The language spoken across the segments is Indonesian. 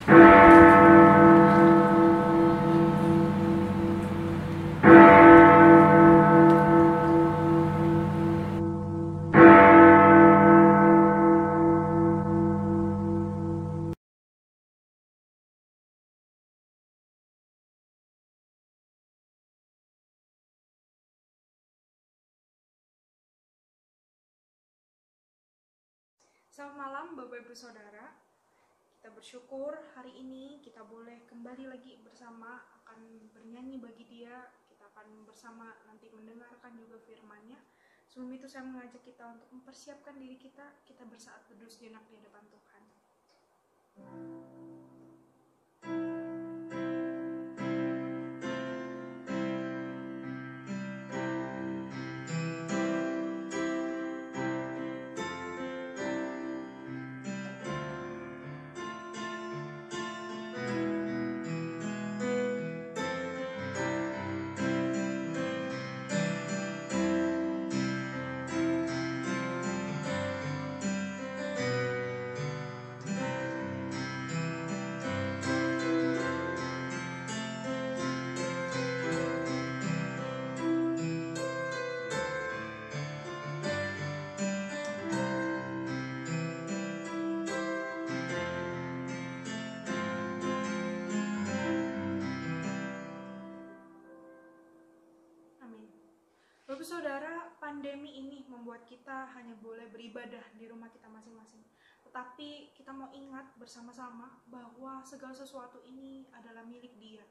Selamat malam Bapak Ibu Saudara. Kita bersyukur hari ini kita boleh kembali lagi bersama, akan bernyanyi bagi Dia. Kita akan bersama nanti mendengarkan juga firman-Nya. Sebelum itu saya mengajak kita untuk mempersiapkan diri kita bersaat teduh sejenak di hadapan Tuhan. Bapak Saudara, pandemi ini membuat kita hanya boleh beribadah di rumah kita masing-masing. Tetapi kita mau ingat bersama-sama bahwa segala sesuatu ini adalah milik Dia.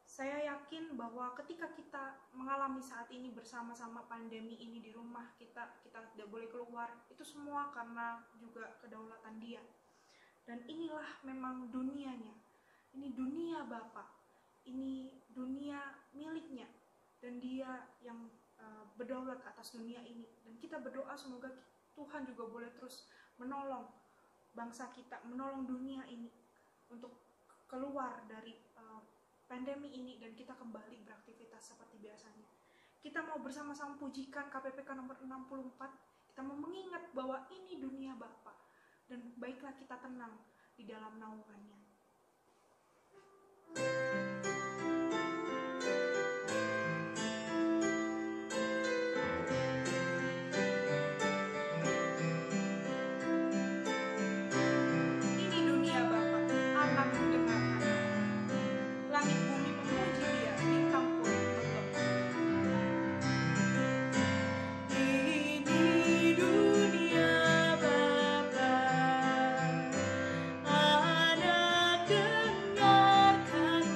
Saya yakin bahwa ketika kita mengalami saat ini bersama-sama pandemi ini di rumah kita tidak boleh keluar, itu semua karena juga kedaulatan Dia. Dan inilah memang dunianya. Ini dunia Bapa. Ini dunia miliknya. Dan Dia yang berdaulat atas dunia ini, dan kita berdoa semoga Tuhan juga boleh terus menolong bangsa kita, menolong dunia ini untuk keluar dari pandemi ini dan kita kembali beraktivitas seperti biasanya. Kita mau bersama-sama pujikan KPPK nomor 64. Kita mau mengingat bahwa ini dunia Bapa, dan baiklah kita tenang di dalam naungannya. Anak dengarkan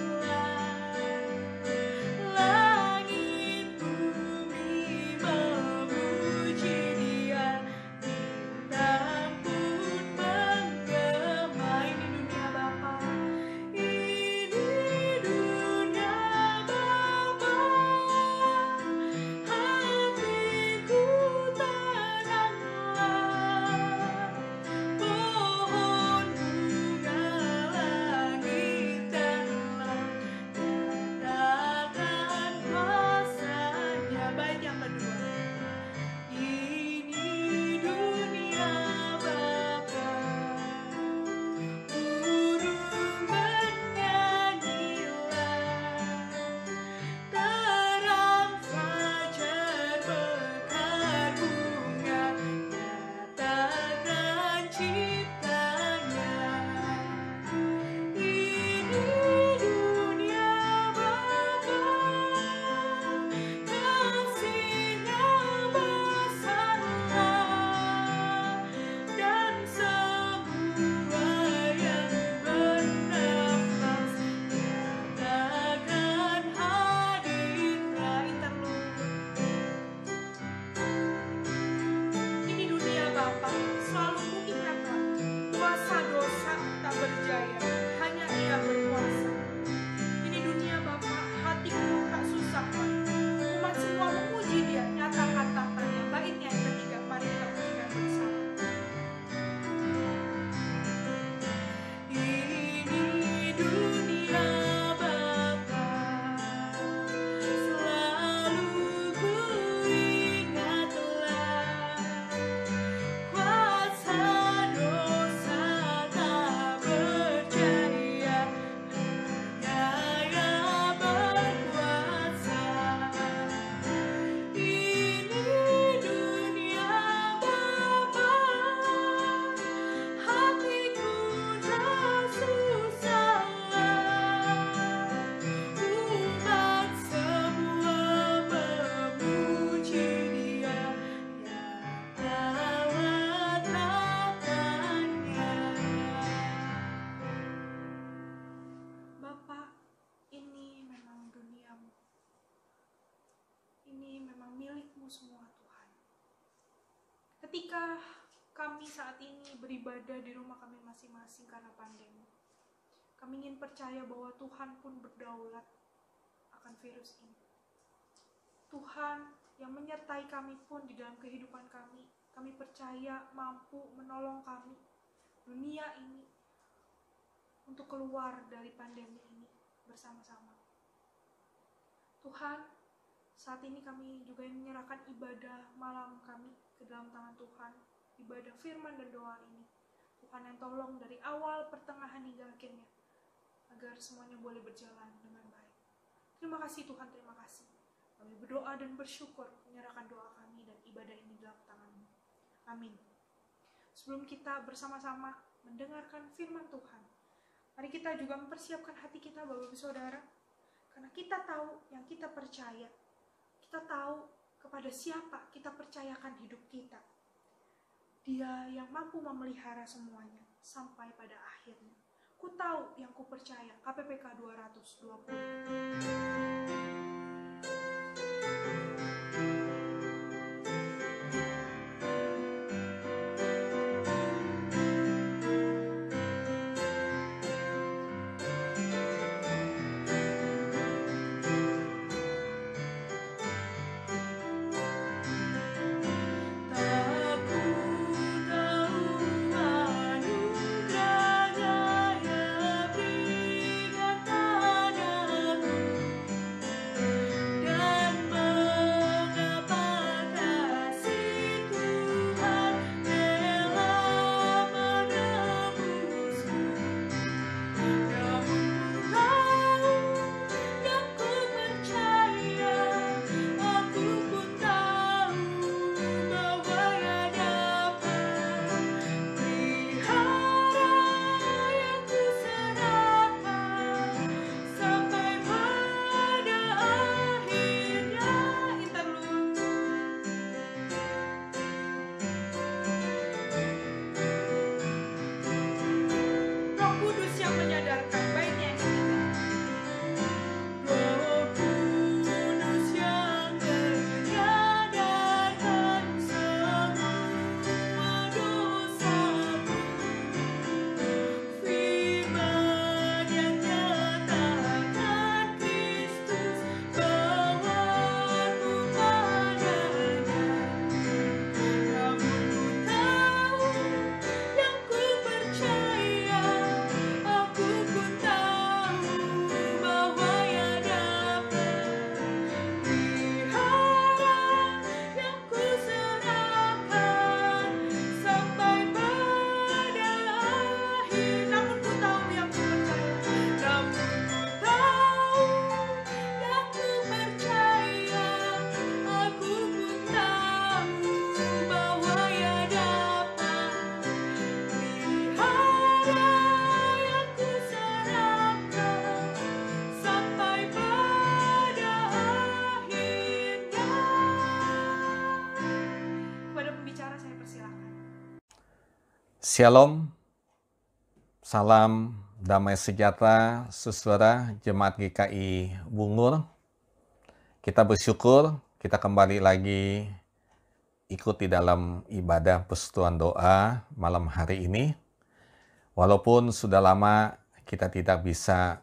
hidupmu semua Tuhan. Ketika kami saat ini beribadah di rumah kami masing-masing karena pandemi, kami ingin percaya bahwa Tuhan pun berdaulat akan virus ini. Tuhan yang menyertai kami pun di dalam kehidupan kami, kami percaya mampu menolong kami, dunia ini, untuk keluar dari pandemi ini bersama-sama. Tuhan, saat ini kami juga menyerahkan ibadah malam kami ke dalam tangan Tuhan, ibadah firman dan doa ini. Tuhan yang tolong dari awal, pertengahan hingga akhirnya, agar semuanya boleh berjalan dengan baik. Terima kasih Tuhan, terima kasih. Kami berdoa dan bersyukur menyerahkan doa kami dan ibadah ini dalam tangan-Mu. Amin. Sebelum kita bersama-sama mendengarkan firman Tuhan, mari kita juga mempersiapkan hati kita, Bapak Ibu Saudara, karena kita tahu yang kita percaya. Kita tahu kepada siapa kita percayakan hidup kita. Dia yang mampu memelihara semuanya sampai pada akhirnya. Ku tahu yang ku percaya. KPPK 220. Shalom, salam damai sejahtera, saudara Jemaat GKI Bungur. Kita bersyukur kita kembali lagi ikut di dalam ibadah persekutuan doa malam hari ini. Walaupun sudah lama kita tidak bisa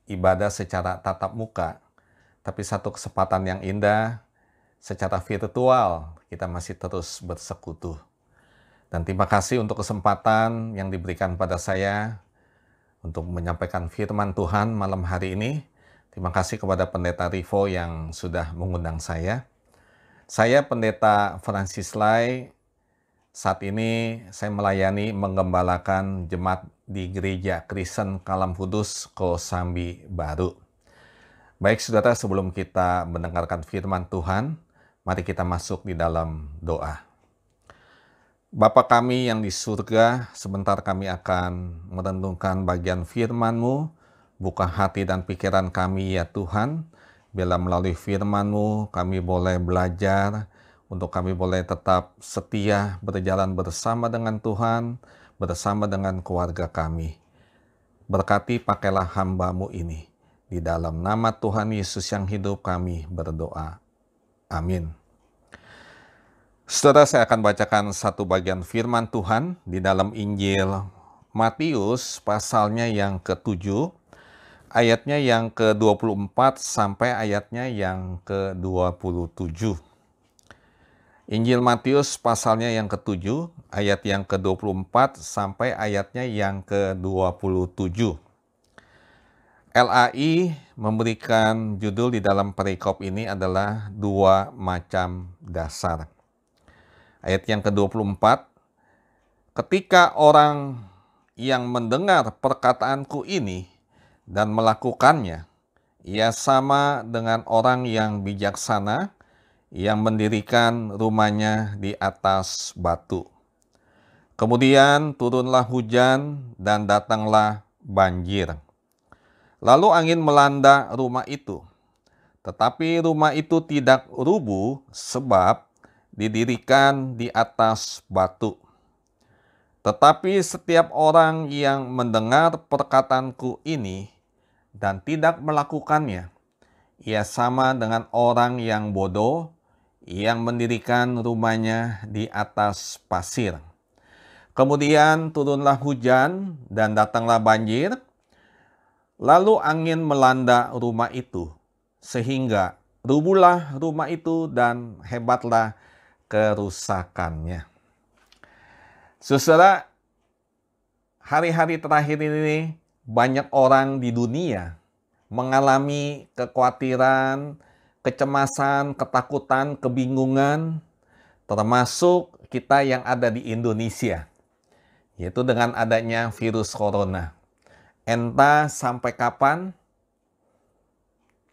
ibadah secara tatap muka, tapi satu kesempatan yang indah secara virtual kita masih terus bersekutu. Dan terima kasih untuk kesempatan yang diberikan pada saya untuk menyampaikan firman Tuhan malam hari ini. Terima kasih kepada Pendeta Rivo yang sudah mengundang saya. Saya Pendeta Francis Lai. Saat ini saya melayani menggembalakan jemaat di Gereja Kristen Kalam Kudus Kosambi Baru. Baik saudara, sebelum kita mendengarkan firman Tuhan, mari kita masuk di dalam doa. Bapa kami yang di surga, sebentar kami akan merenungkan bagian firman-Mu. Buka hati dan pikiran kami ya Tuhan, bila melalui firman-Mu kami boleh belajar, untuk kami boleh tetap setia berjalan bersama dengan Tuhan, bersama dengan keluarga kami. Berkati pakailah hamba-Mu ini. Di dalam nama Tuhan Yesus yang hidup kami berdoa. Amin. Saudara, saya akan bacakan satu bagian firman Tuhan di dalam Injil Matius pasalnya yang ke-7, ayatnya yang ke-24 sampai ayatnya yang ke-27. Injil Matius pasalnya yang ke-7, ayat yang ke-24 sampai ayatnya yang ke-27. LAI memberikan judul di dalam perikop ini adalah dua macam dasar. Ayat yang ke-24, ketika orang yang mendengar perkataanku ini dan melakukannya, ia sama dengan orang yang bijaksana yang mendirikan rumahnya di atas batu. Kemudian turunlah hujan dan datanglah banjir. Lalu angin melanda rumah itu, tetapi rumah itu tidak rubuh sebab didirikan di atas batu. Tetapi setiap orang yang mendengar perkataanku ini dan tidak melakukannya, ia sama dengan orang yang bodoh yang mendirikan rumahnya di atas pasir. Kemudian turunlah hujan dan datanglah banjir, lalu angin melanda rumah itu, sehingga rubuhlah rumah itu dan hebatlah kerusakannya. Saudara, hari-hari terakhir ini banyak orang di dunia mengalami kekhawatiran, kecemasan, ketakutan, kebingungan, termasuk kita yang ada di Indonesia, yaitu dengan adanya virus corona. Entah sampai kapan,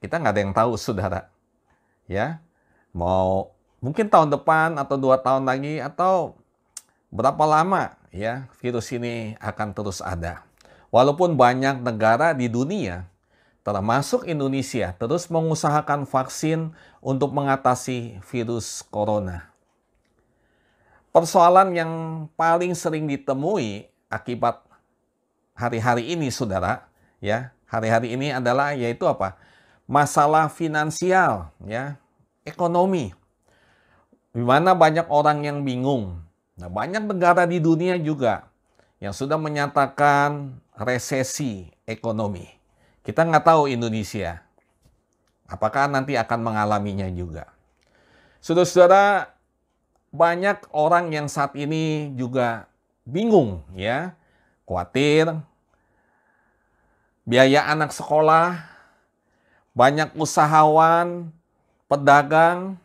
kita nggak ada yang tahu, saudara. Ya, mau mungkin tahun depan atau 2 tahun lagi atau berapa lama ya virus ini akan terus ada. Walaupun banyak negara di dunia, termasuk Indonesia, terus mengusahakan vaksin untuk mengatasi virus corona. Persoalan yang paling sering ditemui akibat hari-hari ini, saudara, ya, hari-hari ini adalah yaitu apa? Masalah finansial, ya, ekonomi. Di mana banyak orang yang bingung. Nah, banyak negara di dunia juga yang sudah menyatakan resesi ekonomi. Kita nggak tahu Indonesia, apakah nanti akan mengalaminya juga. Saudara-saudara, banyak orang yang saat ini juga bingung, ya, khawatir, biaya anak sekolah, banyak usahawan, pedagang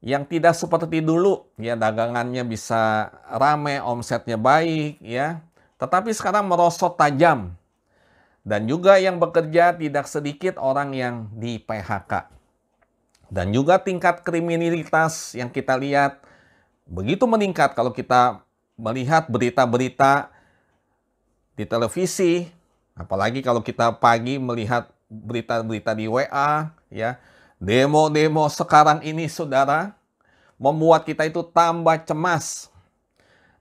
yang tidak seperti dulu, ya, dagangannya bisa ramai, omsetnya baik, ya, tetapi sekarang merosot tajam. Dan juga yang bekerja tidak sedikit orang yang di PHK. Dan juga tingkat kriminalitas yang kita lihat begitu meningkat kalau kita melihat berita-berita di televisi, apalagi kalau kita pagi melihat berita-berita di WA, ya. Demo-demo sekarang ini, saudara, membuat kita itu tambah cemas.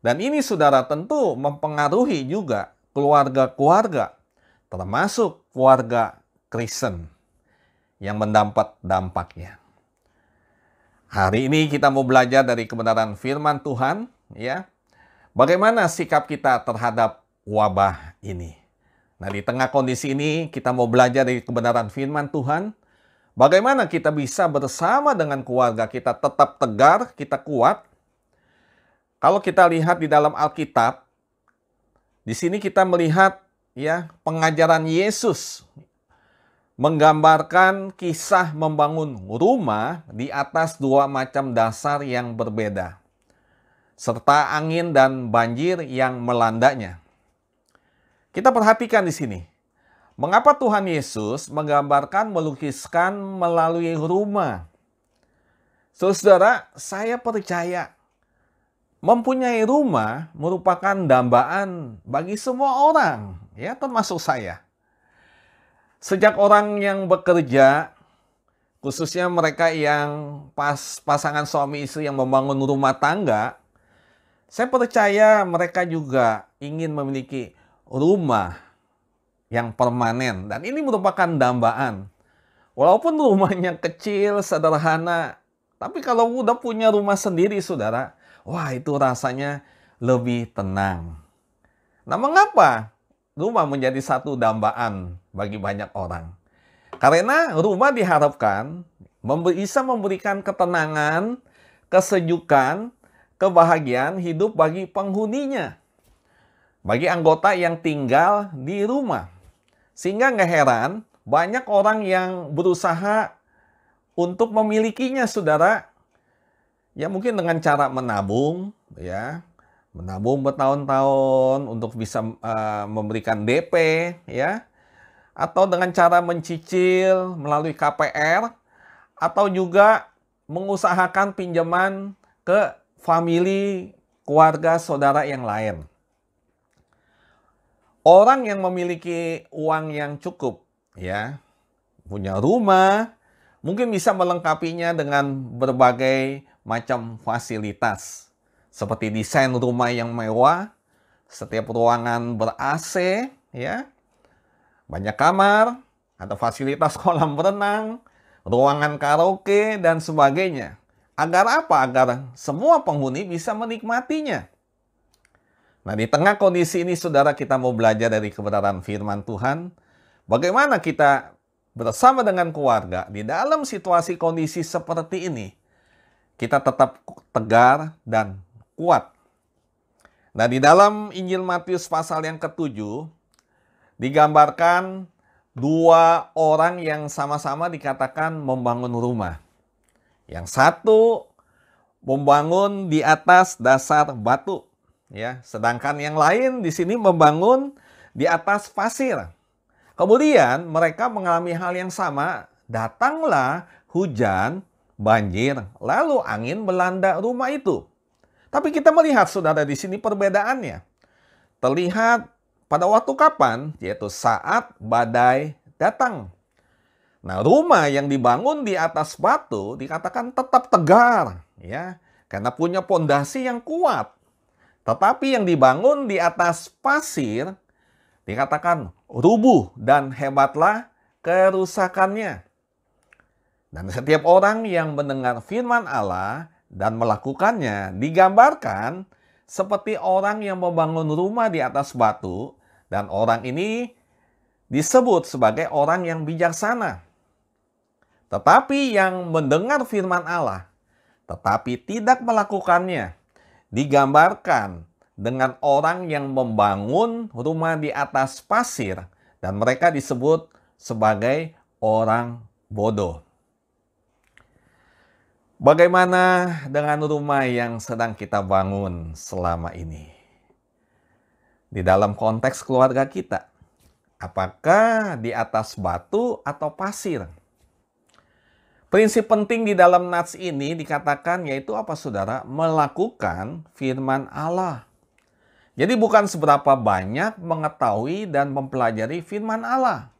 Dan ini, saudara, tentu mempengaruhi juga keluarga-keluarga, termasuk keluarga Kristen yang mendapat dampaknya. Hari ini kita mau belajar dari kebenaran firman Tuhan, ya. Bagaimana sikap kita terhadap wabah ini? Nah, di tengah kondisi ini kita mau belajar dari kebenaran firman Tuhan. Bagaimana kita bisa bersama dengan keluarga kita tetap tegar, kita kuat. Kalau kita lihat di dalam Alkitab, di sini kita melihat, ya, pengajaran Yesus menggambarkan kisah membangun rumah di atas dua macam dasar yang berbeda, serta angin dan banjir yang melandanya. Kita perhatikan di sini. Mengapa Tuhan Yesus menggambarkan, melukiskan melalui rumah? Saudara, saya percaya mempunyai rumah merupakan dambaan bagi semua orang, ya, termasuk saya. Sejak orang yang bekerja, khususnya mereka yang pasangan suami istri yang membangun rumah tangga, saya percaya mereka juga ingin memiliki rumah yang permanen, dan ini merupakan dambaan. Walaupun rumahnya kecil, sederhana, Tapi kalau udah punya rumah sendiri, saudara, wah itu rasanya lebih tenang. Nah, mengapa rumah menjadi satu dambaan bagi banyak orang? Karena rumah diharapkan bisa memberikan ketenangan, kesejukan, kebahagiaan hidup bagi penghuninya, bagi anggota yang tinggal di rumah. Sehingga nggak heran banyak orang yang berusaha untuk memilikinya, saudara. Ya mungkin dengan cara menabung, ya. Menabung bertahun-tahun untuk bisa memberikan DP, ya. Atau dengan cara mencicil melalui KPR, atau juga mengusahakan pinjaman ke famili, keluarga, saudara yang lain. Orang yang memiliki uang yang cukup, ya, punya rumah, mungkin bisa melengkapinya dengan berbagai macam fasilitas. Seperti desain rumah yang mewah, setiap ruangan ber-AC, ya, banyak kamar, ada fasilitas kolam berenang, ruangan karaoke, dan sebagainya. Agar apa? Agar semua penghuni bisa menikmatinya. Nah, di tengah kondisi ini, saudara, kita mau belajar dari kebenaran firman Tuhan. Bagaimana kita bersama dengan keluarga di dalam situasi kondisi seperti ini, kita tetap tegar dan kuat. Nah, di dalam Injil Matius pasal yang ke-7, digambarkan dua orang yang sama-sama dikatakan membangun rumah. Yang satu membangun di atas dasar batu, ya, sedangkan yang lain di sini membangun di atas pasir. Kemudian mereka mengalami hal yang sama, datanglah hujan, banjir, lalu angin melanda rumah itu. Tapi kita melihat, saudara, di sini perbedaannya. Terlihat pada waktu kapan? Yaitu saat badai datang. Nah, rumah yang dibangun di atas batu dikatakan tetap tegar, ya, karena punya pondasi yang kuat. Tetapi yang dibangun di atas pasir dikatakan rubuh dan hebatlah kerusakannya. Dan setiap orang yang mendengar firman Allah dan melakukannya digambarkan seperti orang yang membangun rumah di atas batu, dan orang ini disebut sebagai orang yang bijaksana. Tetapi yang mendengar firman Allah tetapi tidak melakukannya digambarkan dengan orang yang membangun rumah di atas pasir, dan mereka disebut sebagai orang bodoh. Bagaimana dengan rumah yang sedang kita bangun selama ini? Di dalam konteks keluarga kita, apakah di atas batu atau pasir? Prinsip penting di dalam nats ini dikatakan yaitu apa, saudara? Melakukan firman Allah. Jadi bukan seberapa banyak mengetahui dan mempelajari firman Allah.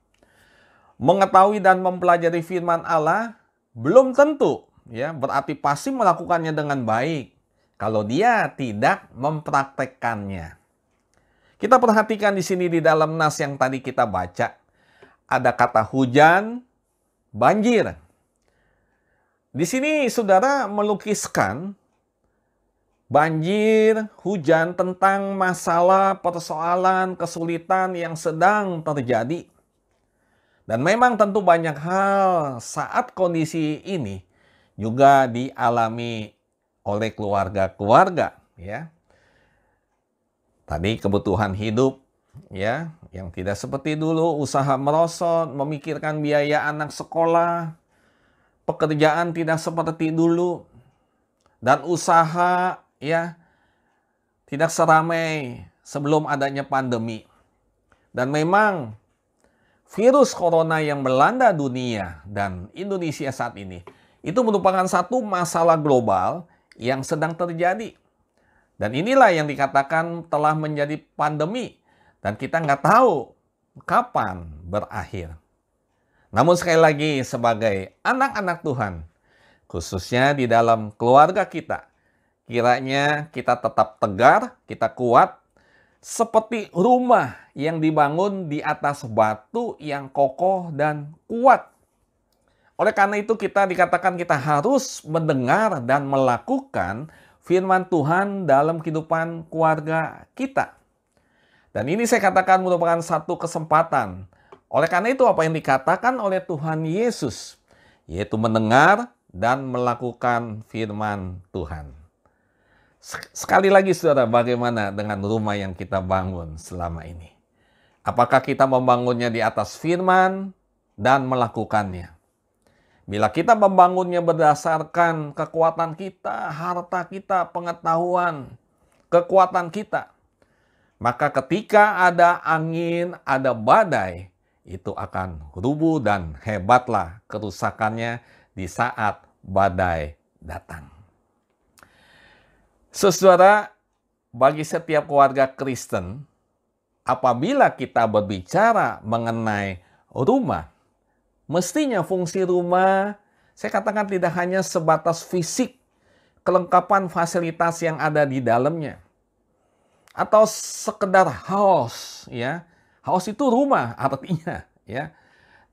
Mengetahui dan mempelajari firman Allah belum tentu, ya, berarti pasti melakukannya dengan baik kalau dia tidak mempraktekkannya. Kita perhatikan di sini di dalam nas yang tadi kita baca, ada kata hujan, banjir. Di sini, saudara, melukiskan banjir, hujan tentang masalah, persoalan, kesulitan yang sedang terjadi. Dan memang tentu banyak hal saat kondisi ini juga dialami oleh keluarga-keluarga, ya. Tadi kebutuhan hidup, ya, yang tidak seperti dulu, usaha merosot, memikirkan biaya anak sekolah, pekerjaan tidak seperti dulu, dan usaha, ya, tidak seramai sebelum adanya pandemi. Dan memang virus corona yang melanda dunia dan Indonesia saat ini itu merupakan satu masalah global yang sedang terjadi. Dan inilah yang dikatakan telah menjadi pandemi, dan kita nggak tahu kapan berakhir. Namun sekali lagi, sebagai anak-anak Tuhan, khususnya di dalam keluarga kita, kiranya kita tetap tegar, kita kuat, seperti rumah yang dibangun di atas batu yang kokoh dan kuat. Oleh karena itu kita dikatakan kita harus mendengar dan melakukan firman Tuhan dalam kehidupan keluarga kita. Dan ini saya katakan merupakan satu kesempatan. Oleh karena itu apa yang dikatakan oleh Tuhan Yesus, yaitu mendengar dan melakukan firman Tuhan. Sekali lagi saudara, bagaimana dengan rumah yang kita bangun selama ini? Apakah kita membangunnya di atas firman dan melakukannya? Bila kita membangunnya berdasarkan kekuatan kita, harta kita, pengetahuan, kekuatan kita, maka ketika ada angin, ada badai, itu akan rubuh dan hebatlah kerusakannya di saat badai datang. Saudara, bagi setiap keluarga Kristen, apabila kita berbicara mengenai rumah, mestinya fungsi rumah, saya katakan tidak hanya sebatas fisik, kelengkapan fasilitas yang ada di dalamnya. Atau sekedar house, ya. House itu rumah artinya, ya.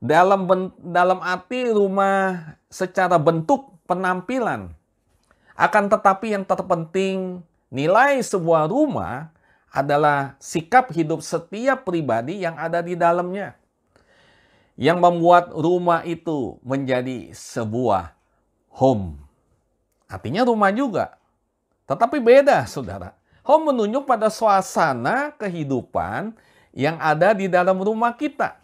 Dalam arti rumah secara bentuk penampilan. Akan tetapi yang terpenting, nilai sebuah rumah adalah sikap hidup setiap pribadi yang ada di dalamnya. Yang membuat rumah itu menjadi sebuah home. Artinya rumah juga. Tetapi beda, saudara. Home menunjuk pada suasana kehidupan yang ada di dalam rumah kita.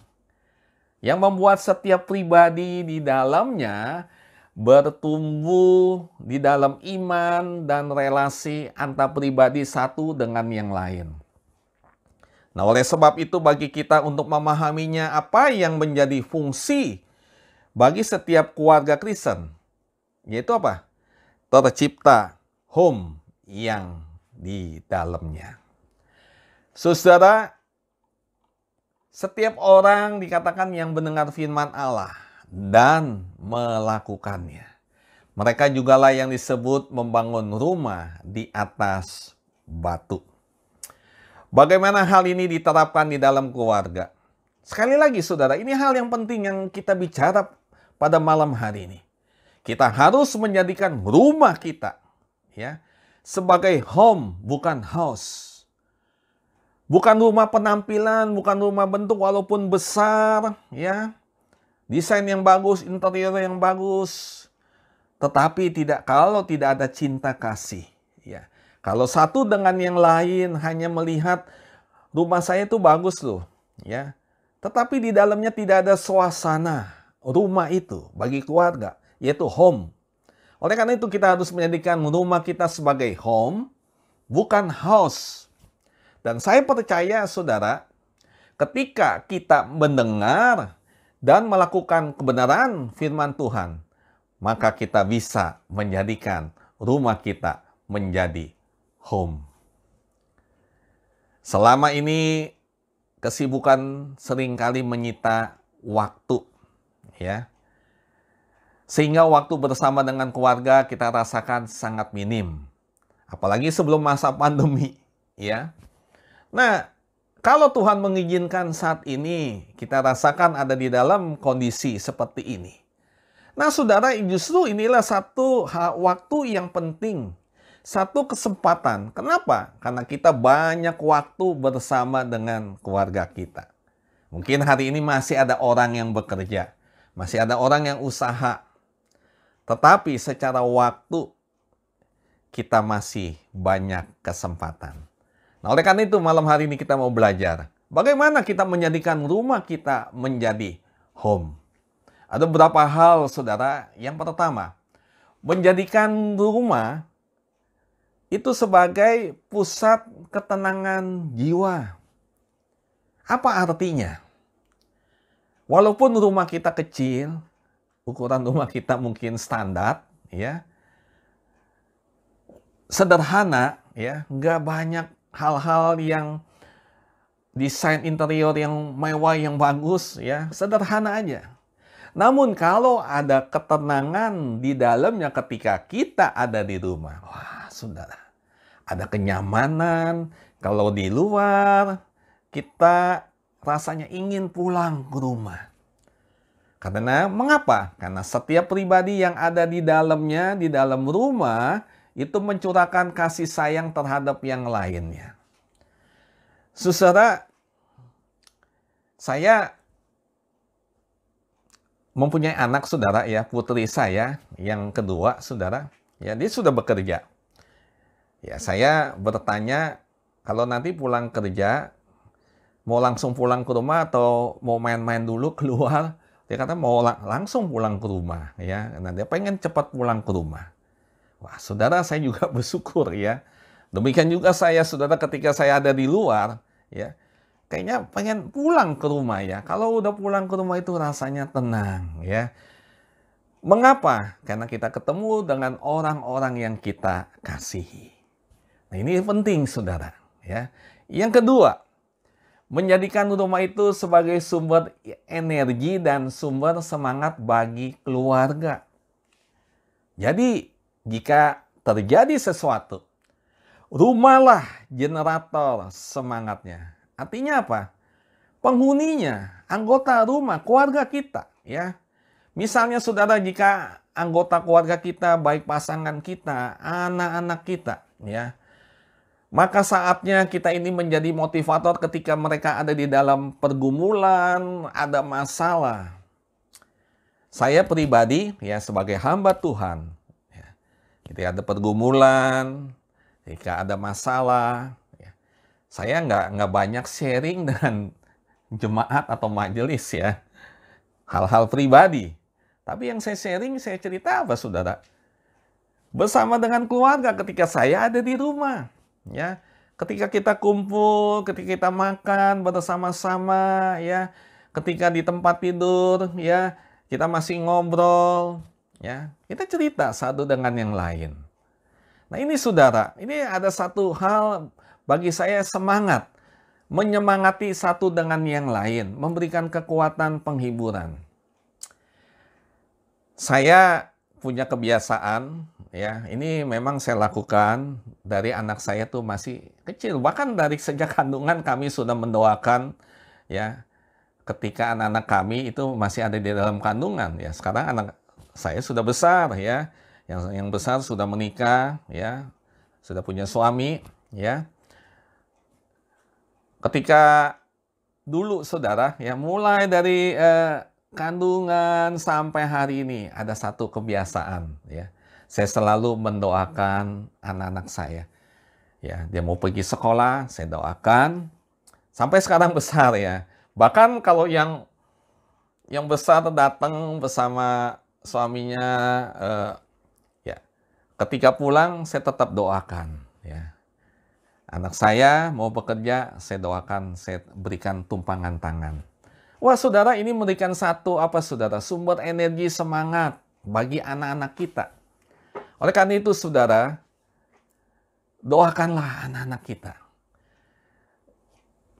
Yang membuat setiap pribadi di dalamnya bertumbuh di dalam iman dan relasi antar pribadi satu dengan yang lain. Nah, oleh sebab itu bagi kita untuk memahaminya apa yang menjadi fungsi bagi setiap keluarga Kristen, yaitu apa? Tercipta home yang di dalamnya. Saudara, setiap orang dikatakan yang mendengar firman Allah dan melakukannya. Mereka jugalah yang disebut membangun rumah di atas batu. Bagaimana hal ini diterapkan di dalam keluarga? Sekali lagi saudara, ini hal yang penting yang kita bicara pada malam hari ini. Kita harus menjadikan rumah kita ya sebagai home, bukan house. Bukan rumah penampilan, bukan rumah bentuk walaupun besar, ya. Desain yang bagus, interior yang bagus. Tetapi kalau tidak ada cinta kasih, ya. Kalau satu dengan yang lain hanya melihat rumah saya itu bagus loh, ya. Tetapi di dalamnya tidak ada suasana rumah itu bagi keluarga, yaitu home. Oleh karena itu kita harus menjadikan rumah kita sebagai home, bukan house. Dan saya percaya saudara, ketika kita mendengar dan melakukan kebenaran firman Tuhan, maka kita bisa menjadikan rumah kita menjadi home. Selama ini kesibukan seringkali menyita waktu, ya. Sehingga waktu bersama dengan keluarga kita rasakan sangat minim. Apalagi sebelum masa pandemi, ya. Nah, kalau Tuhan mengizinkan saat ini kita rasakan ada di dalam kondisi seperti ini. Nah, saudara, justru inilah satu waktu yang penting. Satu kesempatan. Kenapa? Karena kita banyak waktu bersama dengan keluarga kita. Mungkin hari ini masih ada orang yang bekerja. Masih ada orang yang usaha. Tetapi secara waktu kita masih banyak kesempatan. Nah, oleh karena itu malam hari ini kita mau belajar bagaimana kita menjadikan rumah kita menjadi home. Ada beberapa hal, saudara. Yang pertama, menjadikan rumah itu sebagai pusat ketenangan jiwa. Apa artinya? Walaupun rumah kita kecil, ukuran rumah kita mungkin standar, ya, sederhana, ya, nggak banyak hal-hal yang desain interior yang mewah, yang bagus, ya, sederhana aja. Namun kalau ada ketenangan di dalamnya ketika kita ada di rumah, wah saudara, ada kenyamanan. Kalau di luar, kita rasanya ingin pulang ke rumah. Karena mengapa? Karena setiap pribadi yang ada di dalamnya, di dalam rumah, itu mencurahkan kasih sayang terhadap yang lainnya. Saudara, saya mempunyai anak, saudara, ya, putri saya yang kedua, saudara, ya, dia sudah bekerja. Ya, saya bertanya, kalau nanti pulang kerja, mau langsung pulang ke rumah atau mau main-main dulu keluar? Dia kata mau langsung pulang ke rumah, ya. Nah, dia pengen cepat pulang ke rumah. Wah, saudara, saya juga bersyukur, ya. Demikian juga saya, saudara, ketika saya ada di luar, ya, kayaknya pengen pulang ke rumah, ya. Kalau udah pulang ke rumah itu rasanya tenang, ya. Mengapa? Karena kita ketemu dengan orang-orang yang kita kasihi. Nah, ini penting, saudara, ya. Yang kedua, menjadikan rumah itu sebagai sumber energi dan sumber semangat bagi keluarga. Jadi, jika terjadi sesuatu, rumahlah generator semangatnya. Artinya apa? Penghuninya, anggota rumah, keluarga kita, ya. Misalnya, saudara, jika anggota keluarga kita, baik pasangan kita, anak-anak kita, ya, maka saatnya kita ini menjadi motivator ketika mereka ada di dalam pergumulan, ada masalah. Saya pribadi, ya, sebagai hamba Tuhan, ya, ketika ada pergumulan, ketika ada masalah, ya, saya nggak banyak sharing dengan jemaat atau majelis, ya, hal-hal pribadi. Tapi yang saya sharing, saya cerita apa, saudara? Bersama dengan keluarga ketika saya ada di rumah. Ya, ketika kita kumpul, ketika kita makan bersama-sama, ya, ketika di tempat tidur, ya, kita masih ngobrol, ya, kita cerita satu dengan yang lain. Nah, ini, saudara, ini ada satu hal bagi saya semangat, menyemangati satu dengan yang lain, memberikan kekuatan penghiburan. Saya punya kebiasaan, ya, ini memang saya lakukan dari anak saya tuh masih kecil. Bahkan dari sejak kandungan kami sudah mendoakan, ya, ketika anak-anak kami itu masih ada di dalam kandungan, ya. Sekarang anak saya sudah besar, ya. Yang besar sudah menikah, ya, sudah punya suami, ya. Ketika dulu, saudara, ya, mulai dari kandungan sampai hari ini ada satu kebiasaan, ya. Saya selalu mendoakan anak-anak saya. Ya, dia mau pergi sekolah, saya doakan. Sampai sekarang besar, ya. Bahkan kalau yang besar datang bersama suaminya, ya, ketika pulang saya tetap doakan, ya. Anak saya mau bekerja, saya doakan, saya berikan tumpangan tangan. Wah, saudara, ini memberikan satu apa, saudara? Sumber energi semangat bagi anak-anak kita. Oleh karena itu, saudara, doakanlah anak-anak kita.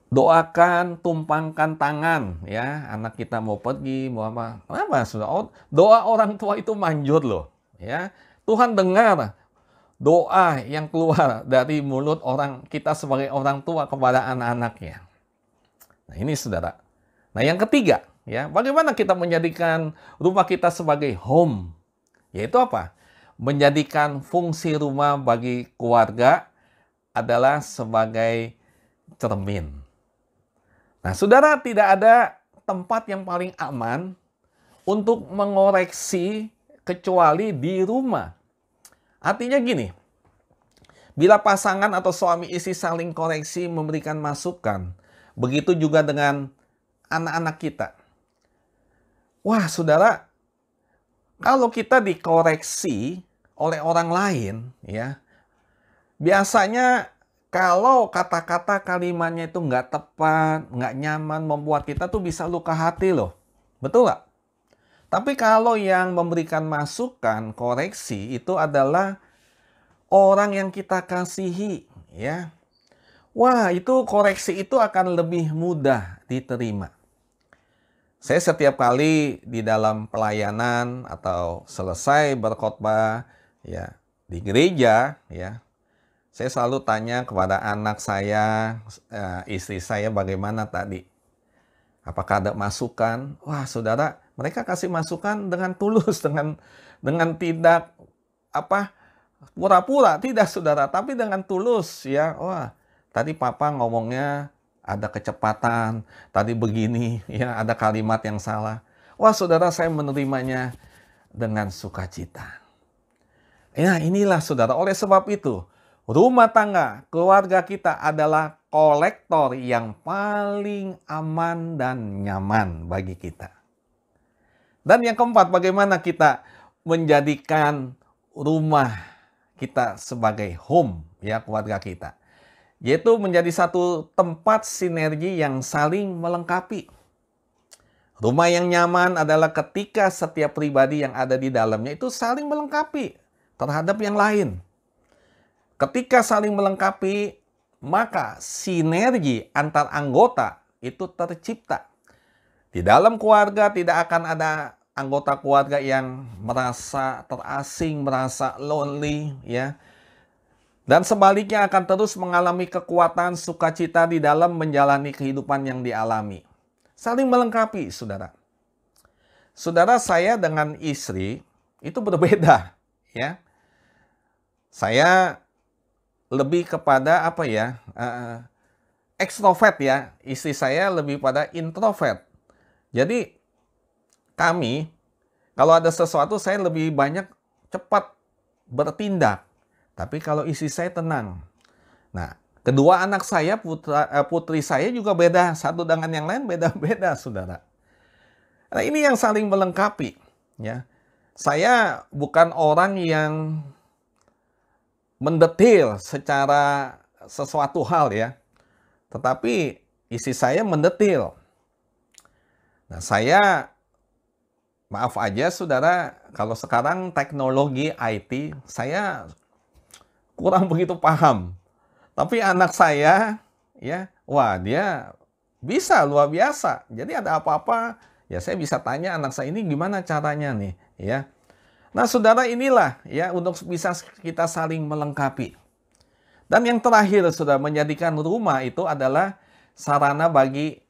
Doakan, tumpangkan tangan, ya. Anak kita mau pergi, mau apa? Apa, saudara? Doa orang tua itu manjur loh, ya. Tuhan dengar doa yang keluar dari mulut orang kita sebagai orang tua kepada anak-anaknya. Nah, ini, saudara. Nah, yang ketiga, ya, bagaimana kita menjadikan rumah kita sebagai home? Yaitu apa? Menjadikan fungsi rumah bagi keluarga adalah sebagai cermin. Nah, saudara, tidak ada tempat yang paling aman untuk mengoreksi kecuali di rumah. Artinya gini, bila pasangan atau suami istri saling koreksi, memberikan masukan, begitu juga dengan anak-anak kita. Wah, saudara, kalau kita dikoreksi oleh orang lain, ya, biasanya kalau kata-kata kalimatnya itu nggak tepat, nggak nyaman, membuat kita tuh bisa luka hati loh. Betul nggak? Tapi kalau yang memberikan masukan, koreksi, itu adalah orang yang kita kasihi, ya. Wah, itu koreksi itu akan lebih mudah diterima. Saya setiap kali di dalam pelayanan atau selesai berkhotbah, ya, di gereja, ya, saya selalu tanya kepada anak saya, istri saya, bagaimana tadi? Apakah ada masukan? Wah, saudara, Mereka kasih masukan dengan tulus, dengan tidak apa pura-pura, tidak saudara, tapi dengan tulus ya. Wah, tadi papa ngomongnya ada kecepatan, tadi begini ya, ada kalimat yang salah. Wah saudara, saya menerimanya dengan sukacita. Ya inilah saudara, oleh sebab itu rumah tangga, keluarga kita adalah kolektor yang paling aman dan nyaman bagi kita. Dan yang keempat, bagaimana kita menjadikan rumah kita sebagai home ya keluarga kita. Yaitu menjadi satu tempat sinergi yang saling melengkapi. Rumah yang nyaman adalah ketika setiap pribadi yang ada di dalamnya itu saling melengkapi terhadap yang lain. Ketika saling melengkapi, maka sinergi antar anggota itu tercipta. Di dalam keluarga tidak akan ada anggota keluarga yang merasa terasing, merasa lonely, ya. Dan sebaliknya akan terus mengalami kekuatan sukacita di dalam menjalani kehidupan yang dialami. Saling melengkapi, saudara. Saudara, saya dengan istri itu berbeda, ya. Saya lebih kepada apa ya? Ekstrovert ya. Istri saya lebih pada introvert. Jadi kami, kalau ada sesuatu saya lebih banyak cepat bertindak. Tapi kalau istri saya tenang. Nah, kedua anak saya, putri saya juga beda. Satu dengan yang lain beda-beda, saudara. Nah, ini yang saling melengkapi. Ya. Saya bukan orang yang mendetail secara sesuatu hal ya. Tetapi istri saya mendetail. Nah, saya maaf aja saudara, kalau sekarang teknologi IT, saya kurang begitu paham. Tapi anak saya, ya, wah dia bisa luar biasa. Jadi ada apa-apa, ya saya bisa tanya anak saya ini gimana caranya nih, ya. Nah saudara, inilah ya untuk bisa kita saling melengkapi. Dan yang terakhir sudah menjadikan rumah itu adalah sarana bagi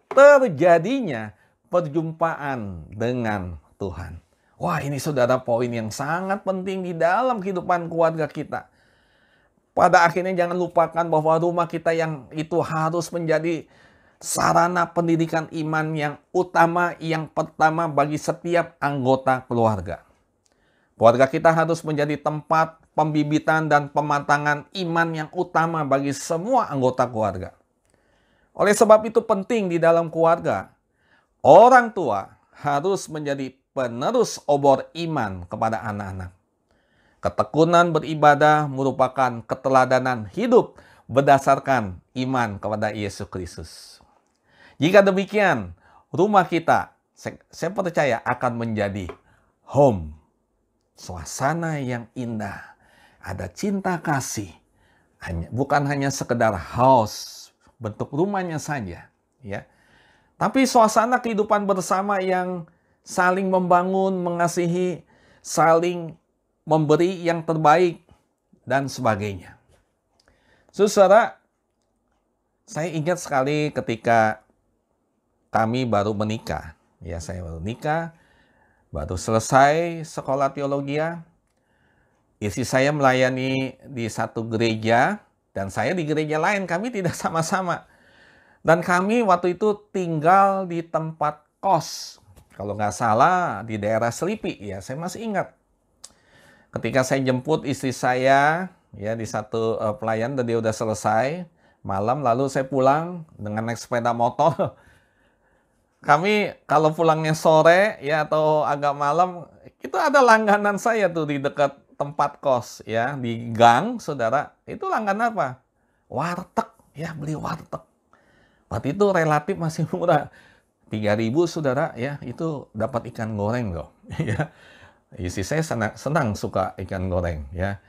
terjadinya perjumpaan dengan Tuhan. Wah, ini saudara poin yang sangat penting di dalam kehidupan keluarga kita. Pada akhirnya jangan lupakan bahwa rumah kita yang itu harus menjadi sarana pendidikan iman yang utama, yang pertama bagi setiap anggota keluarga. Keluarga kita harus menjadi tempat pembibitan dan pematangan iman yang utama bagi semua anggota keluarga. Oleh sebab itu penting di dalam keluarga, orang tua harus menjadi penerus obor iman kepada anak-anak. Ketekunan beribadah merupakan keteladanan hidup berdasarkan iman kepada Yesus Kristus. Jika demikian, rumah kita, saya percaya akan menjadi home. Suasana yang indah, ada cinta kasih, bukan hanya sekedar house, bentuk rumahnya saja, ya. Tapi suasana kehidupan bersama yang saling membangun, mengasihi, saling memberi yang terbaik, dan sebagainya. Saudara, saya ingat sekali ketika kami baru menikah, ya saya baru nikah, baru selesai sekolah teologi. Istri saya melayani di satu gereja dan saya di gereja lain. Kami tidak sama-sama. Dan kami waktu itu tinggal di tempat kos. Kalau nggak salah di daerah Selipi ya, saya masih ingat. Ketika saya jemput istri saya ya di satu pelayan dan dia udah selesai malam, lalu saya pulang dengan naik sepeda motor. Kami kalau pulangnya sore ya atau agak malam, itu ada langganan saya tuh di dekat tempat kos ya, di gang, saudara. Itu langganan apa? Warteg ya, beli warteg. Waktu itu relatif masih murah. 3.000 saudara ya, itu dapat ikan goreng loh. Ya. Istri saya senang suka ikan goreng ya.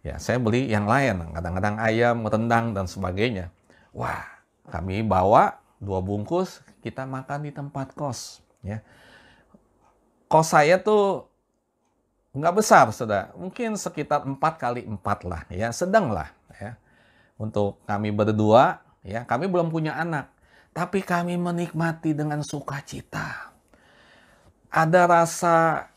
Ya, saya beli yang lain, kadang-kadang ayam, rendang dan sebagainya. Wah, kami bawa 2 bungkus, kita makan di tempat kos. Ya. Kos saya tuh nggak besar, saudara. Mungkin sekitar 4 kali 4 lah, ya, sedang lah. Ya. Untuk kami berdua, ya, kami belum punya anak. Tapi kami menikmati dengan sukacita. ada rasa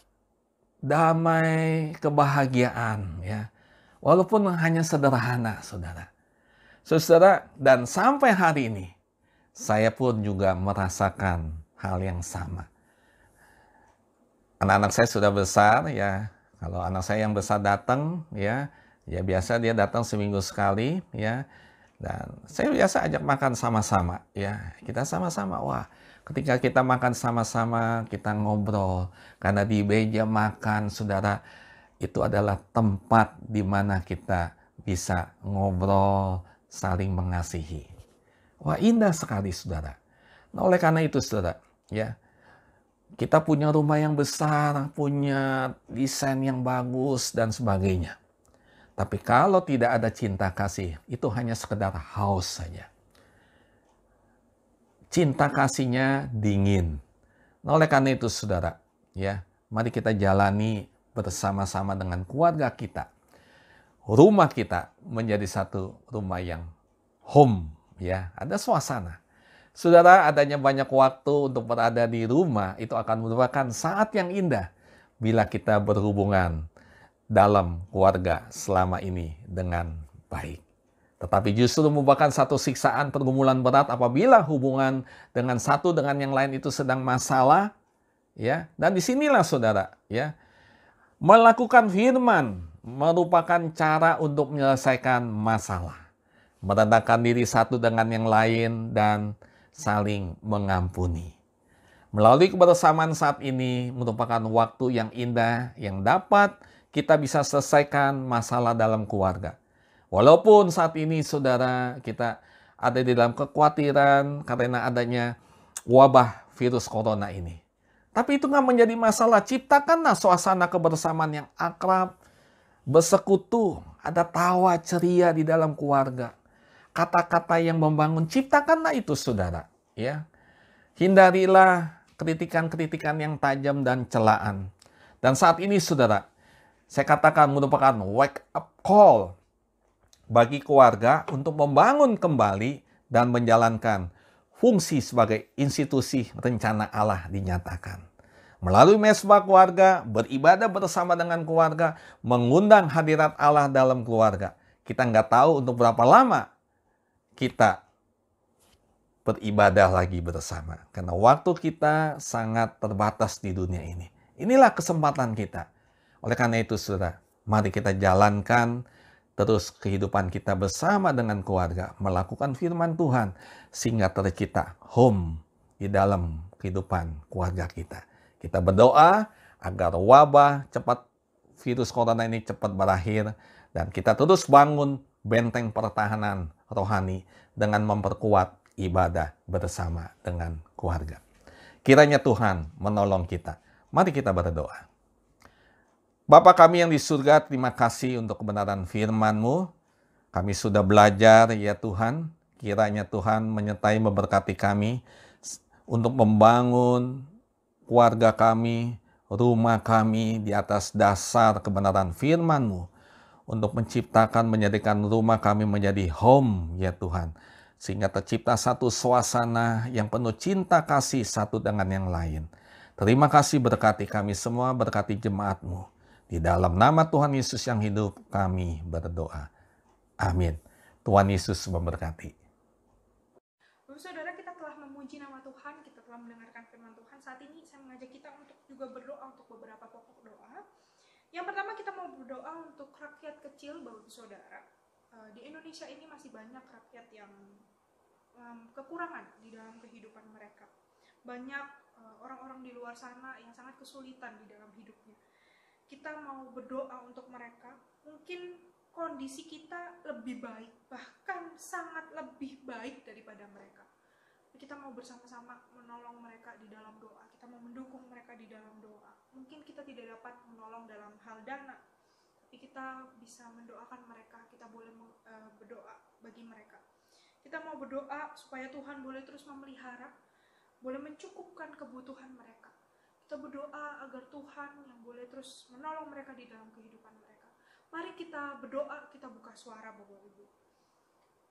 damai, kebahagiaan ya. Walaupun hanya sederhana, saudara. Saudara, dan sampai hari ini saya pun juga merasakan hal yang sama. Anak-anak saya sudah besar ya. Kalau anak saya yang besar datang ya, ya biasa dia datang seminggu sekali ya. Dan saya biasa ajak makan sama-sama ya. Kita sama-sama, wah, ketika kita makan sama-sama, kita ngobrol. Karena di meja makan, saudara, itu adalah tempat di mana kita bisa ngobrol, saling mengasihi. Wah, indah sekali, saudara. Nah, oleh karena itu, saudara, ya, kita punya rumah yang besar, punya desain yang bagus, dan sebagainya. Tapi kalau tidak ada cinta kasih, itu hanya sekedar haus saja. Cinta kasihnya dingin. Nah, oleh karena itu, saudara, ya, mari kita jalani bersama-sama dengan keluarga kita. Rumah kita menjadi satu rumah yang home, ya, ada suasana. Saudara, adanya banyak waktu untuk berada di rumah itu akan merupakan saat yang indah bila kita berhubungan dalam keluarga selama ini dengan baik. Tetapi justru merupakan satu siksaan pergumulan berat apabila hubungan dengan satu dengan yang lain itu sedang masalah, ya. Dan disinilah, saudara, ya, melakukan firman merupakan cara untuk menyelesaikan masalah, merendahkan diri satu dengan yang lain dan saling mengampuni. Melalui kebersamaan saat ini merupakan waktu yang indah yang dapat kita bisa selesaikan masalah dalam keluarga. Walaupun saat ini, saudara, kita ada di dalam kekhawatiran karena adanya wabah virus corona ini. Tapi itu nggak menjadi masalah. Ciptakanlah suasana kebersamaan yang akrab, bersekutu, ada tawa ceria di dalam keluarga. Kata-kata yang membangun, ciptakanlah itu, saudara. Ya, hindarilah kritikan-kritikan yang tajam dan celaan. Dan saat ini, saudara, saya katakan merupakan wake up call bagi keluarga untuk membangun kembali dan menjalankan fungsi sebagai institusi rencana Allah dinyatakan. Melalui mesbah keluarga, beribadah bersama dengan keluarga, mengundang hadirat Allah dalam keluarga. Kita nggak tahu untuk berapa lama kita beribadah lagi bersama. Karena waktu kita sangat terbatas di dunia ini. Inilah kesempatan kita. Oleh karena itu, saudara, mari kita jalankan terus kehidupan kita bersama dengan keluarga, melakukan firman Tuhan, sehingga tercipta home di dalam kehidupan keluarga kita. Kita berdoa agar wabah virus corona ini cepat berakhir, dan kita terus bangun benteng pertahanan rohani dengan memperkuat ibadah bersama dengan keluarga. Kiranya Tuhan menolong kita. Mari kita berdoa. Bapa kami yang di surga, terima kasih untuk kebenaran firman-Mu. Kami sudah belajar, ya Tuhan. Kiranya Tuhan menyertai memberkati kami untuk membangun keluarga kami, rumah kami di atas dasar kebenaran firman-Mu. Untuk menciptakan, menjadikan rumah kami menjadi home, ya Tuhan. Sehingga tercipta satu suasana yang penuh cinta kasih satu dengan yang lain. Terima kasih, berkati kami semua, berkati jemaat-Mu. Di dalam nama Tuhan Yesus yang hidup kami berdoa. Amin. Tuhan Yesus memberkati. Saudara, kita telah memuji nama Tuhan, kita telah mendengarkan firman Tuhan. Saat ini saya mengajak kita untuk juga berdoa untuk beberapa pokok doa. Yang pertama, kita mau berdoa untuk rakyat kecil, Bapak Saudara. Di Indonesia ini masih banyak rakyat yang kekurangan di dalam kehidupan mereka. Banyak orang-orang di luar sana yang sangat kesulitan di dalam hidupnya. Kita mau berdoa untuk mereka. Mungkin kondisi kita lebih baik, bahkan sangat lebih baik daripada mereka. Kita mau bersama-sama menolong mereka di dalam doa. Kita mau mendukung mereka di dalam doa. Mungkin kita tidak dapat menolong dalam hal dana, tapi kita bisa mendoakan mereka. Kita boleh berdoa bagi mereka. Kita mau berdoa supaya Tuhan boleh terus memelihara, boleh mencukupkan kebutuhan mereka. Kita berdoa agar Tuhan yang boleh terus menolong mereka di dalam kehidupan mereka. Mari kita berdoa, kita buka suara, Bapak Ibu.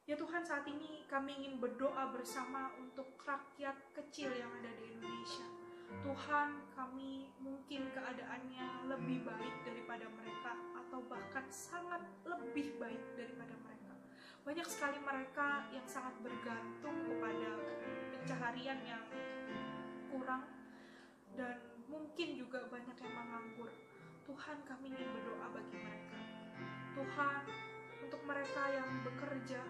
Ya Tuhan, saat ini kami ingin berdoa bersama untuk rakyat kecil yang ada di Indonesia. Tuhan, kami mungkin keadaannya lebih baik daripada mereka, atau bahkan sangat lebih baik daripada mereka. Banyak sekali mereka yang sangat bergantung kepada pencaharian yang kurang, dan mungkin juga banyak yang menganggur. Tuhan, kami ingin berdoa bagi mereka. Tuhan, untuk mereka yang bekerja,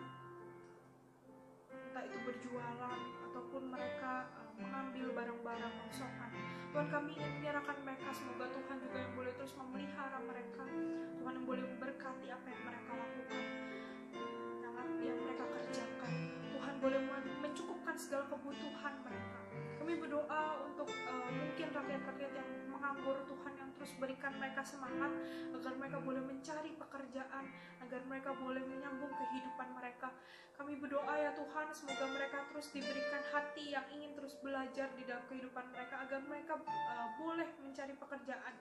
entah itu berjualan ataupun mereka mengambil barang-barang rongsokan, Tuhan, kami ingin menyerahkan mereka. Semoga Tuhan juga yang boleh terus memelihara mereka, Tuhan yang boleh memberkati apa yang mereka lakukan, yang mereka kerjakan. Tuhan boleh mencukupkan segala kebutuhan mereka. Kami berdoa untuk mungkin rakyat-rakyat yang menganggur, Tuhan, yang terus berikan mereka semangat agar mereka boleh mencari pekerjaan, agar mereka boleh menyambung kehidupan mereka. Kami berdoa ya Tuhan, semoga mereka terus diberikan hati yang ingin terus belajar di dalam kehidupan mereka, agar mereka boleh mencari pekerjaan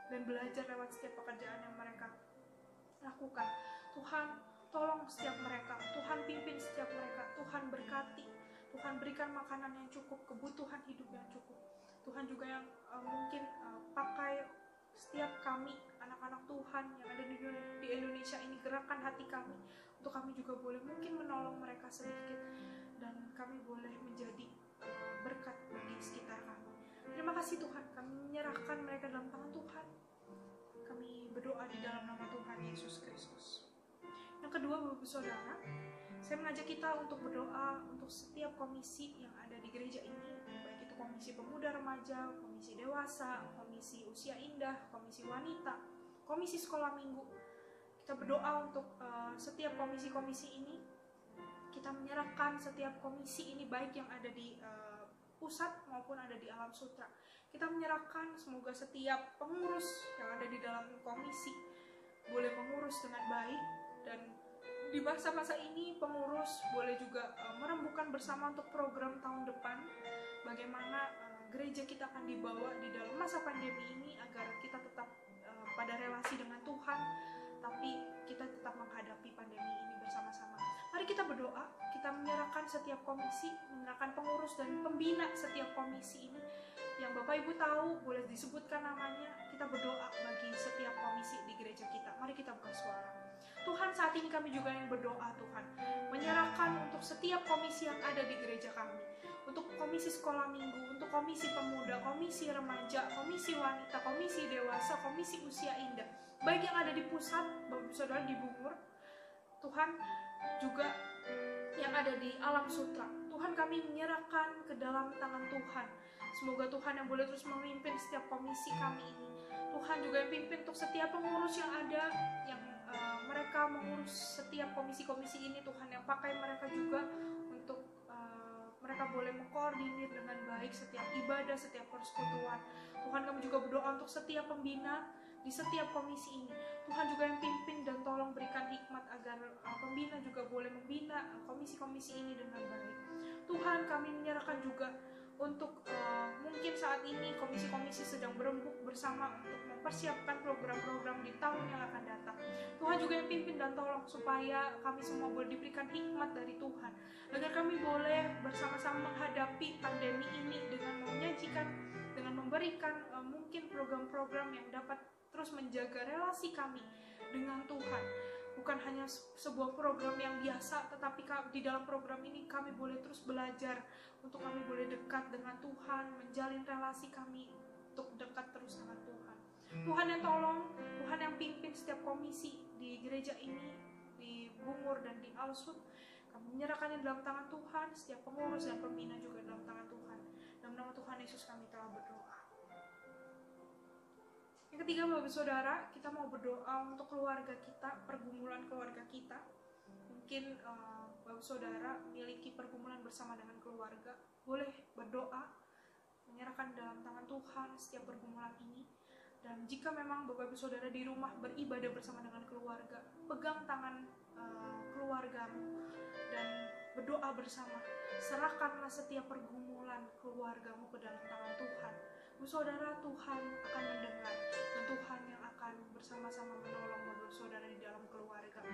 dan belajar lewat setiap pekerjaan yang mereka lakukan. Tuhan, tolong setiap mereka, Tuhan pimpin setiap mereka, Tuhan berkati, Tuhan berikan makanan yang cukup, kebutuhan hidup yang cukup. Tuhan juga yang mungkin pakai setiap kami, anak-anak Tuhan yang ada di Indonesia ini, gerakan hati kami untuk kami juga boleh mungkin menolong mereka sedikit, dan kami boleh menjadi berkat bagi sekitar kami. Terima kasih Tuhan, kami menyerahkan mereka dalam tangan Tuhan. Kami berdoa di dalam nama Tuhan Yesus Kristus. Yang kedua, Bapak Saudara, saya mengajak kita untuk berdoa untuk setiap komisi yang ada di gereja ini, baik itu komisi pemuda remaja, komisi dewasa, komisi usia indah, komisi wanita, komisi sekolah minggu. Kita berdoa untuk setiap komisi-komisi ini. Kita menyerahkan setiap komisi ini, baik yang ada di pusat maupun ada di Alam Sutra. Kita menyerahkan semoga setiap pengurus yang ada di dalam komisi boleh mengurus dengan baik, dan di masa-masa ini pengurus boleh juga merembukan bersama untuk program tahun depan, bagaimana gereja kita akan dibawa di dalam masa pandemi ini agar kita tetap pada relasi dengan Tuhan, tapi kita tetap menghadapi pandemi ini bersama-sama. Mari kita berdoa, kita menyerahkan setiap komisi, menyerahkan pengurus dan pembina setiap komisi ini, yang Bapak Ibu tahu boleh disebutkan namanya. Kita berdoa bagi setiap komisi di gereja kita. Mari kita buka suara. Tuhan, saat ini kami juga yang berdoa, Tuhan, menyerahkan untuk setiap komisi yang ada di gereja kami, untuk komisi sekolah minggu, untuk komisi pemuda, komisi remaja, komisi wanita, komisi dewasa, komisi usia indah, baik yang ada di pusat, Bapak Saudara, di Bungur, Tuhan, juga yang ada di Alam Sutra. Tuhan, kami menyerahkan ke dalam tangan Tuhan. Semoga Tuhan yang boleh terus memimpin setiap komisi kami ini. Tuhan juga yang pimpin untuk setiap pengurus yang ada, yang mereka mengurus setiap komisi-komisi ini. Tuhan yang pakai mereka juga untuk mereka boleh mengkoordinir dengan baik setiap ibadah, setiap persekutuan. Tuhan, kami juga berdoa untuk setiap pembina di setiap komisi ini. Tuhan juga yang pimpin dan tolong berikan hikmat agar pembina juga boleh membina komisi-komisi ini dengan baik. Tuhan, kami menyerahkan juga untuk mungkin saat ini komisi-komisi sedang berembuk bersama untuk mempersiapkan program-program di tahun yang akan datang. Tuhan juga yang pimpin dan tolong supaya kami semua boleh diberikan hikmat dari Tuhan, agar kami boleh bersama-sama menghadapi pandemi ini dengan menyajikan, dengan memberikan mungkin program-program yang dapat terus menjaga relasi kami dengan Tuhan. Bukan hanya sebuah program yang biasa, tetapi di dalam program ini kami boleh terus belajar untuk kami boleh dekat dengan Tuhan, menjalin relasi kami untuk dekat terus dengan Tuhan. Tuhan yang tolong, Tuhan yang pimpin setiap komisi di gereja ini, di Bungur dan di Alsut. Kami menyerahkannya dalam tangan Tuhan, setiap pengurus dan pembina juga dalam tangan Tuhan. Dalam nama Tuhan Yesus kami telah berdoa. Yang ketiga, Bapak Saudara, kita mau berdoa untuk keluarga kita, pergumulan keluarga kita. Mungkin Bapak Saudara memiliki pergumulan bersama dengan keluarga, boleh berdoa, menyerahkan dalam tangan Tuhan setiap pergumulan ini. Dan jika memang Bapak Saudara di rumah beribadah bersama dengan keluarga, pegang tangan keluargamu dan berdoa bersama. Serahkanlah setiap pergumulan keluargamu ke dalam tangan Tuhan. Saudara, Tuhan akan mendengar, dan Tuhan yang akan bersama-sama menolong Bapak Saudara di dalam keluarga.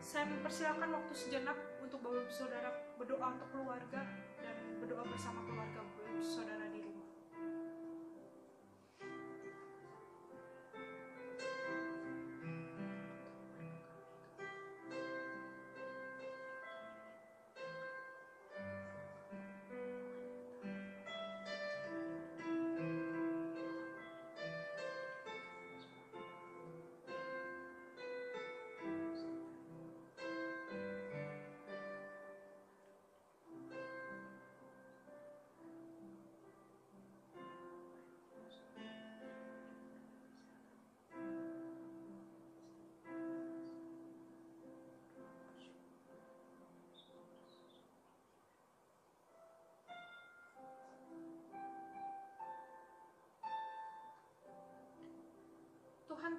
Saya mempersilakan waktu sejenak untuk Bapak Saudara berdoa untuk keluarga dan berdoa bersama keluarga Bapak Saudara di rumah.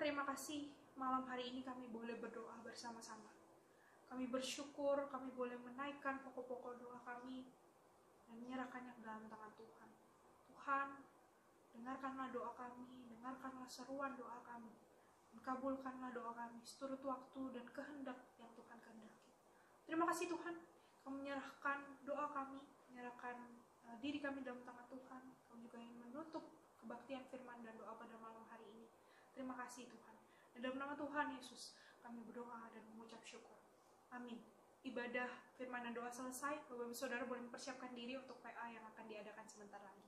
terima kasih malam hari ini kami boleh berdoa bersama-sama. Kami bersyukur kami boleh menaikkan pokok-pokok doa kami dan menyerahkannya ke dalam tangan Tuhan. Tuhan, dengarkanlah doa kami, dengarkanlah seruan doa kami, dan kabulkanlah doa kami seturut waktu dan kehendak yang Tuhan kehendaki. Terima kasih Tuhan, kami menyerahkan doa kami, menyerahkan diri kami dalam tangan Tuhan. Kami juga ingin menutup kebaktian firman dan doa pada malam hari ini. Terima kasih Tuhan. Dan dalam nama Tuhan Yesus, kami berdoa dan mengucap syukur. Amin. Ibadah firman dan doa selesai. Bapak Ibu Saudara boleh mempersiapkan diri untuk PA yang akan diadakan sebentar lagi.